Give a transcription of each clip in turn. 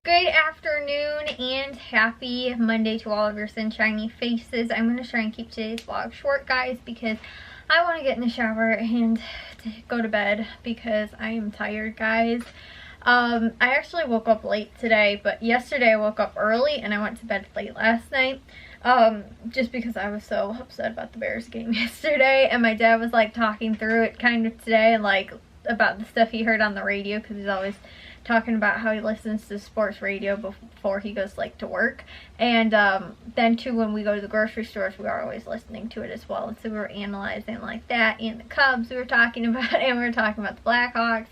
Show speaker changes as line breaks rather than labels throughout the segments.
Good afternoon and happy Monday to all of your sunshiny faces. I'm going to try and keep today's vlog short, guys, because I want to get in the shower and go to bed because I am tired, guys. I actually woke up late today, but yesterday I woke up early and I went to bed late last night. Just because I was so upset about the Bears game yesterday, and my dad was like talking through it kind of today, like about the stuff he heard on the radio, because he's always talking about how he listens to sports radio before he goes like to work. And then too, when we go to the grocery stores, we are always listening to it as well. And so we were analyzing like that, and the Cubs we were talking about, and we were talking about the Blackhawks.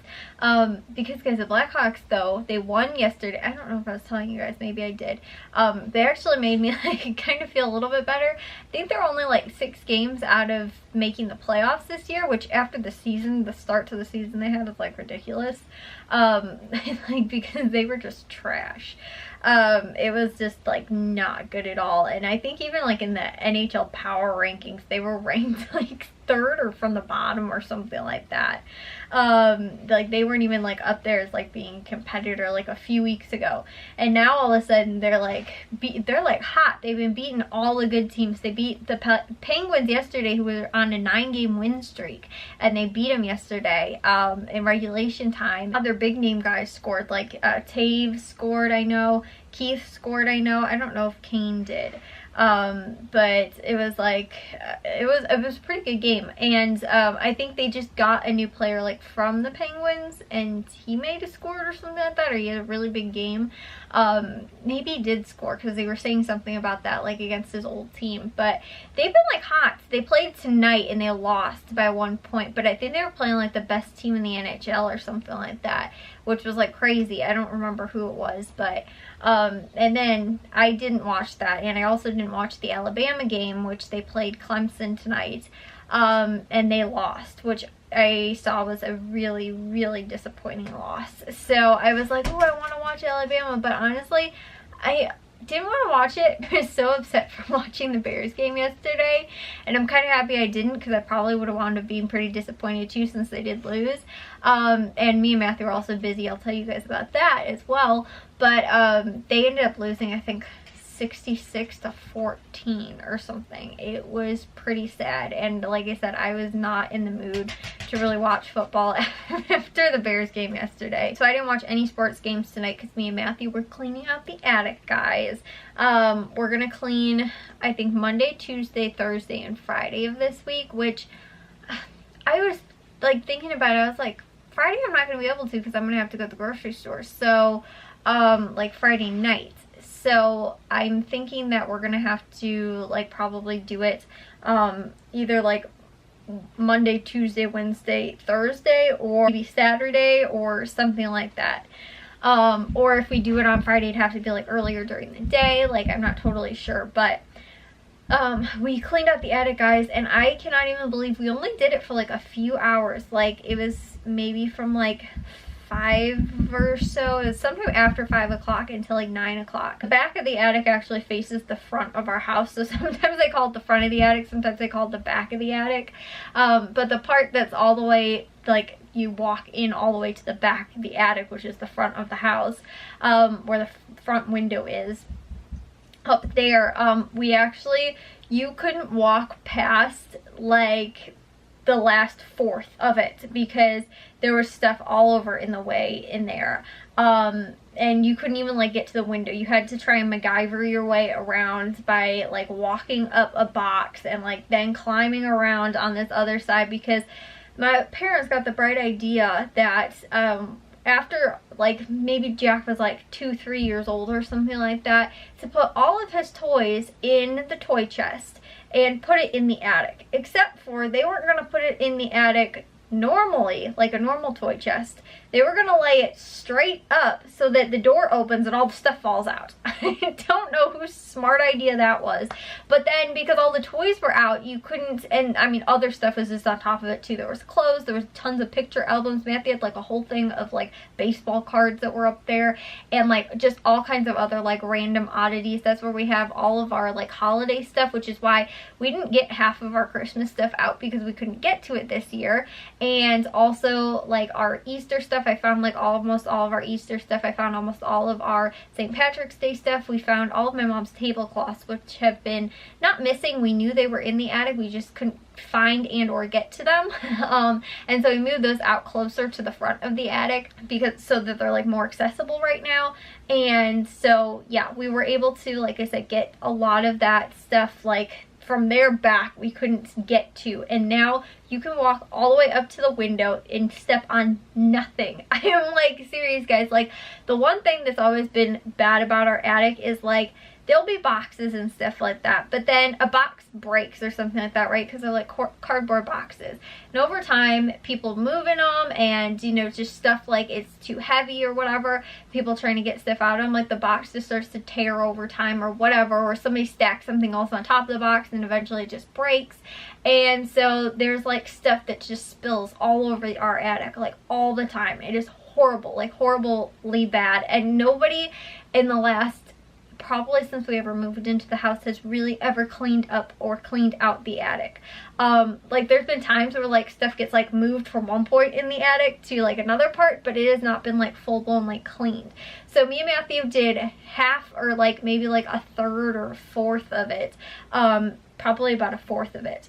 Because guys, the Blackhawks though, they won yesterday. I don't know if I was telling you guys, maybe I did. They actually made me like kind of feel a little bit better. I think they're only like 6 games out of making the playoffs this year, which after the season, the start to the season they had is like ridiculous. Like, because they were just trash. It was just like not good at all. And I think even like in the NHL power rankings, they were ranked like 3rd or from the bottom or something like that. Like they weren't even like up there as like being a competitor like a few weeks ago, and now all of a sudden they're like hot. They've been beating all the good teams. They beat the Penguins yesterday, who were on a 9-game win streak, and they beat them yesterday in regulation time. Other big name guys scored, like Taves scored, I know. Keith scored, I know. I don't know if Kane did. But it was like, it was a pretty good game. And I think they just got a new player like from the Penguins, and he may have scored or something like that, or he had a really big game. Maybe he did score, because they were saying something about that like against his old team. But they've been like hot. They played tonight and they lost by 1 point, but I think they were playing like the best team in the NHL or something like that, which was like crazy. I don't remember who it was, but and then I didn't watch that, and I also didn't watch the Alabama game, which they played Clemson tonight, and they lost, which I saw was a really, really disappointing loss. So I was like, oh, I want to watch Alabama, but honestly, I didn't want to watch it. I was so upset from watching the Bears game yesterday, and I'm kind of happy I didn't, because I probably would have wound up being pretty disappointed too, since they did lose. And me and Matthew were also busy. I'll tell you guys about that as well. But they ended up losing, I think, 66-14 or something. It was pretty sad, and like I said, I was not in the mood to really watch football after the Bears game yesterday. So I didn't watch any sports games tonight, because me and Matthew were cleaning out the attic, guys. We're gonna clean, I think, Monday, Tuesday, Thursday, and Friday of this week, which I was like thinking about it. I was like, Friday I'm not gonna be able to, because I'm gonna have to go to the grocery store. So like Friday night. So I'm thinking that we're gonna have to like probably do it either like Monday, Tuesday, Wednesday, Thursday, or maybe Saturday or something like that. Or if we do it on Friday, it'd have to be like earlier during the day. Like, I'm not totally sure, but we cleaned out the attic, guys, and I cannot even believe we only did it for like a few hours. Like, it was maybe from like 5 or so. It was sometime after 5 o'clock until like 9 o'clock. The back of the attic actually faces the front of our house, so sometimes they call it the front of the attic, sometimes they call it the back of the attic. But the part that's all the way, like, you walk in all the way to the back of the attic, which is the front of the house, where the front window is, up there, we actually, you couldn't walk past like the last fourth of it, because there was stuff all over in the way in there, and you couldn't even like get to the window. You had to try and MacGyver your way around by like walking up a box and like then climbing around on this other side, because my parents got the bright idea that after like maybe Jack was like 2-3 years old or something like that, to put all of his toys in the toy chest and put it in the attic, except for they weren't going to put it in the attic normally, like a normal toy chest. They were going to lay it straight up so that the door opens and all the stuff falls out. I don't know whose smart idea that was. But then, because all the toys were out, you couldn't, and I mean, other stuff was just on top of it too. There was clothes, there was tons of picture albums. Matthew had like a whole thing of like baseball cards that were up there, and like just all kinds of other like random oddities. That's where we have all of our like holiday stuff, which is why we didn't get half of our Christmas stuff out, because we couldn't get to it this year. and also like our Easter stuff. I found like almost all of our Easter stuff. I found almost all of our St. Patrick's Day stuff. We found all of my mom's tablecloths, which have been not missing. We knew they were in the attic, we just couldn't find and or get to them. And so we moved those out closer to the front of the attic because so that they're like more accessible right now. And so yeah, we were able to, like I said, get a lot of that stuff like from their back we couldn't get to, and now you can walk all the way up to the window and step on nothing. I am like serious, guys. Like the one thing that's always been bad about our attic is like there'll be boxes and stuff like that, but then a box breaks or something like that, right? Because they're like cardboard boxes, and over time people move in them, and you know, just stuff like it's too heavy or whatever, people trying to get stuff out of them, like the box just starts to tear over time or whatever, or somebody stacks something else on top of the box and eventually it just breaks. And so there's like stuff that just spills all over our attic like all the time. It is horrible, like horribly bad, and nobody in the last probably since we ever moved into the house has really ever cleaned up or cleaned out the attic. Like there's been times where like stuff gets like moved from one point in the attic to like another part, but it has not been like full blown like cleaned. So me and Matthew did half, or like maybe like a third or a fourth of it, probably about a fourth of it,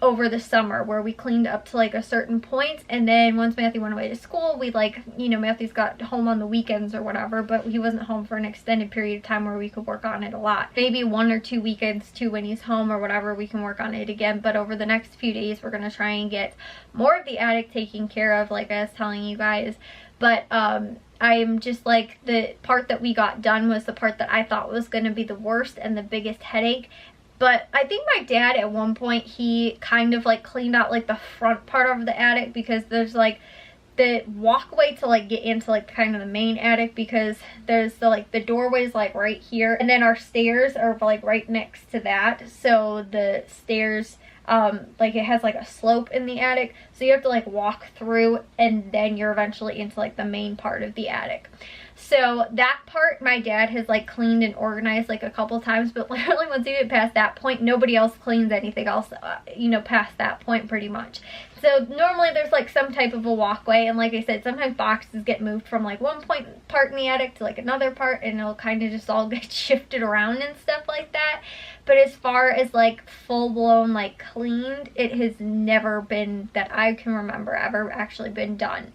over the summer, where we cleaned up to like a certain point. And then once Matthew went away to school, we like, you know, Matthew's got home on the weekends or whatever, but he wasn't home for an extended period of time where we could work on it a lot. Maybe 1 or 2 weekends too when he's home or whatever, we can work on it again. But over the next few days we're going to try and get more of the attic taken care of, like I was telling you guys. But I'm just like, the part that we got done was the part that I thought was going to be the worst and the biggest headache. But I think my dad at one point, he kind of like cleaned out like the front part of the attic, because there's like the walkway to like get into like kind of the main attic, because there's the like the doorway's like right here, and then our stairs are like right next to that. So the stairs, like it has like a slope in the attic, so you have to like walk through, and then you're eventually into like the main part of the attic. So that part my dad has like cleaned and organized like a couple times, but literally once you get past that point, nobody else cleans anything else, you know, past that point pretty much. So normally there's like some type of a walkway, and like I said, sometimes boxes get moved from like one part in the attic to like another part, and it'll kind of just all get shifted around and stuff like that. But as far as like full blown like cleaned, it has never been, that I can remember, ever actually been done.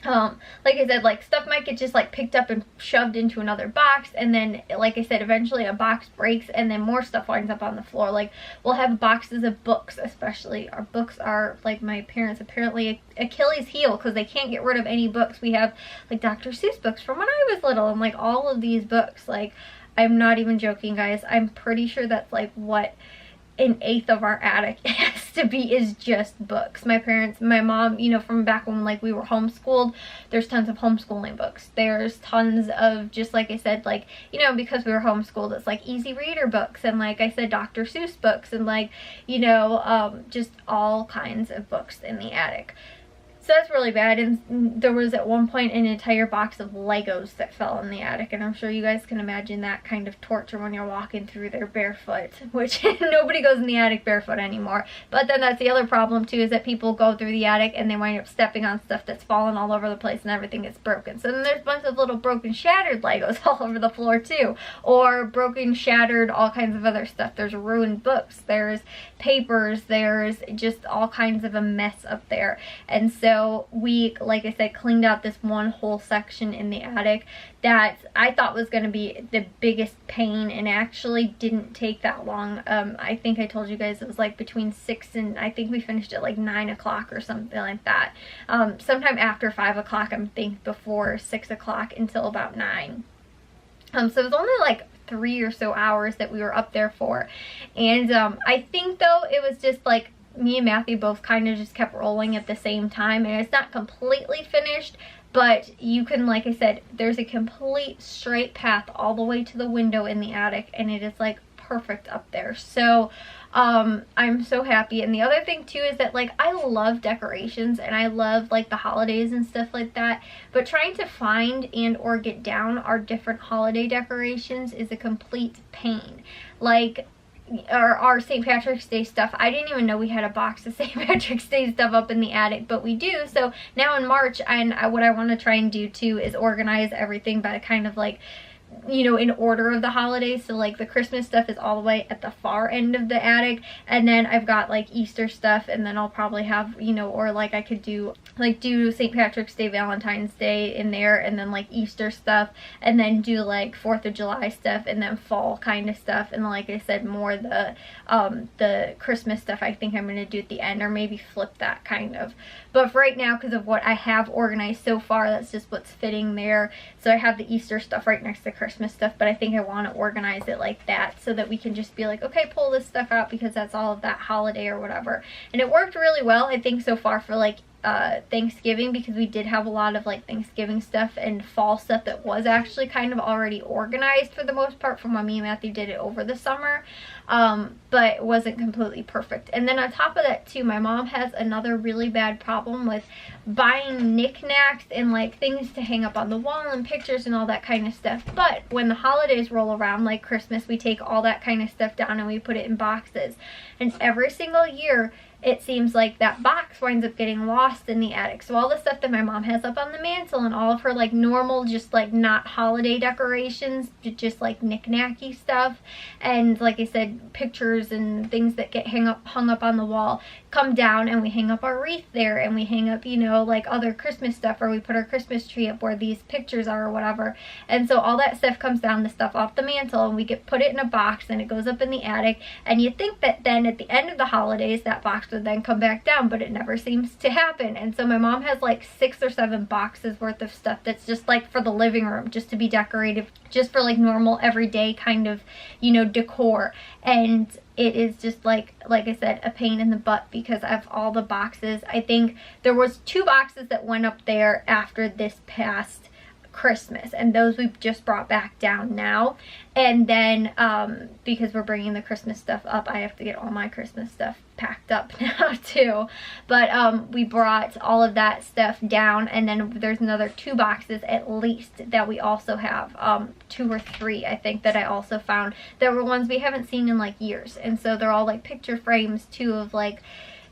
Like I said, like stuff might get just like picked up and shoved into another box, and then like I said, eventually a box breaks and then more stuff winds up on the floor. Like we'll have boxes of books, especially our books are like my parents apparently Achilles heel, because they can't get rid of any books. We have like Dr. Seuss books from when I was little, and like all of these books, like I'm not even joking, guys, I'm pretty sure that's like what 1/8 of our attic has to be, is just books. My parents, my mom, you know, from back when like we were homeschooled, there's tons of homeschooling books. There's tons of, just like I said, like, you know, because we were homeschooled, it's like easy reader books, and like I said, Dr. Seuss books, and like, you know, just all kinds of books in the attic. So that's really bad. And there was at one point an entire box of Legos that fell in the attic, and I'm sure you guys can imagine that kind of torture when you're walking through there barefoot, which nobody goes in the attic barefoot anymore. But then that's the other problem too, is that people go through the attic and they wind up stepping on stuff that's fallen all over the place and everything gets broken. So then there's a bunch of little broken, shattered Legos all over the floor too, or broken, shattered, all kinds of other stuff. There's ruined books, there's papers, there's just all kinds of a mess up there. And so we, like I said, cleaned out this one whole section in the attic that I thought was going to be the biggest pain, and actually didn't take that long. I think I told you guys it was like between 6 and I think we finished at like 9 o'clock or something like that. Sometime after 5 o'clock, I think before 6 o'clock until about 9. So it was only like 3 or so hours that we were up there for. And I think though it was just like me and Matthew both kind of just kept rolling at the same time, and it's not completely finished, but you can, like I said, there's a complete straight path all the way to the window in the attic, and it is like perfect up there. So I'm so happy. And the other thing too is that like I love decorations and I love like the holidays and stuff like that, but trying to find and or get down our different holiday decorations is a complete pain. Like, our St. Patrick's Day stuff. I didn't even know we had a box of St. Patrick's Day stuff up in the attic, but we do. So now in March, and what I want to try and do too is organize everything by kind of like, you know, in order of the holidays. So like the Christmas stuff is all the way at the far end of the attic, and then I've got like Easter stuff, and then I'll probably have, you know, or like I could do St. Patrick's Day, Valentine's Day in there, and then like Easter stuff, and then do like 4th of July stuff, and then fall kind of stuff, and like I said, more the Christmas stuff I think I'm going to do at the end, or maybe flip that kind of. But for right now, because of what I have organized so far, that's just what's fitting there. So I have the Easter stuff right next to Christmas stuff, but I think I want to organize it like that so that we can just be like, okay, pull this stuff out because that's all of that holiday or whatever. And it worked really well, I think, so far for like Thanksgiving, because we did have a lot of like Thanksgiving stuff and fall stuff that was actually kind of already organized for the most part from when me and Matthew did it over the summer, but it wasn't completely perfect. And then on top of that too, my mom has another really bad problem with buying knickknacks and like things to hang up on the wall and pictures and all that kind of stuff. But when the holidays roll around, like Christmas, we take all that kind of stuff down and we put it in boxes, and every single year it seems like that box winds up getting lost in the attic. So all the stuff that my mom has up on the mantle and all of her like normal, just like not holiday decorations, just like knick-knacky stuff, and like I said, pictures and things that get hung up on the wall, come down, and we hang up our wreath there, and we hang up, you know, like other Christmas stuff, or we put our Christmas tree up where these pictures are or whatever. And so all that stuff comes down, the stuff off the mantle, and we put it in a box, and it goes up in the attic. And you think that then at the end of the holidays that box would then come back down, but it never seems to happen. And so my mom has like 6 or 7 boxes worth of stuff that's just like for the living room, just to be decorated, just for like normal everyday kind of, you know, decor. And it is just like I said, a pain in the butt because of all the boxes. I think there was 2 boxes that went up there after this past Christmas, and those we've just brought back down now. And then because we're bringing the Christmas stuff up, I have to get all my Christmas stuff packed up now too. But we brought all of that stuff down, and then there's another 2 boxes at least that we also have, 2 or 3 I think, that I also found that were ones we haven't seen in like years. And so they're all like picture frames too, of like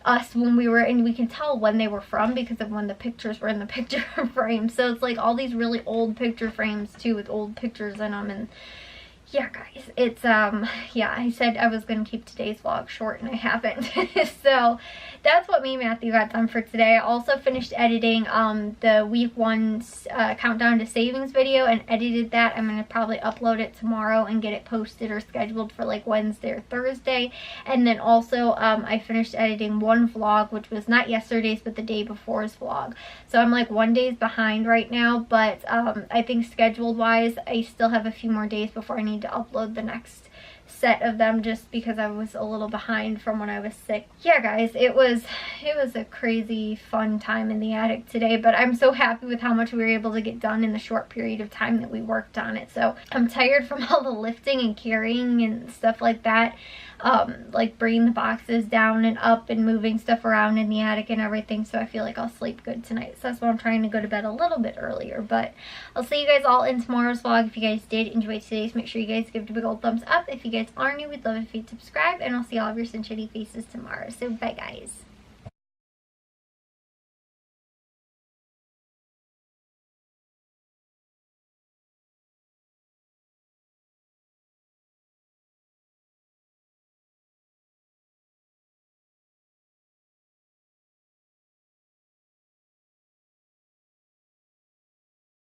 us when we were, and we can tell when they were from because of when the pictures were in the picture frame. So it's like all these really old picture frames too, with old pictures in them. And yeah, guys, it's yeah, I said I was gonna keep today's vlog short, and I haven't. So that's what me and Matthew got done for today. I also finished editing the week 1 countdown to savings video, and edited that. I'm gonna probably upload it tomorrow and get it posted or scheduled for like Wednesday or Thursday. And then also I finished editing one vlog, which was not yesterday's but the day before's vlog. So I'm like 1 day behind right now, but I think scheduled wise I still have a few more days before I need to upload the next set of them, just because I was a little behind from when I was sick. Yeah, guys, it was a crazy fun time in the attic today, but I'm so happy with how much we were able to get done in the short period of time that we worked on it. So I'm tired from all the lifting and carrying and stuff like that, like bringing the boxes down and up and moving stuff around in the attic and everything. So I feel like I'll sleep good tonight. So that's why I'm trying to go to bed a little bit earlier. But I'll see you guys all in tomorrow's vlog. If you guys did enjoy today's, make sure you guys give it a big old thumbs up. If you guys are new, we'd love it if you'd subscribe, and I'll see all of your sunshiny faces tomorrow. So bye, guys.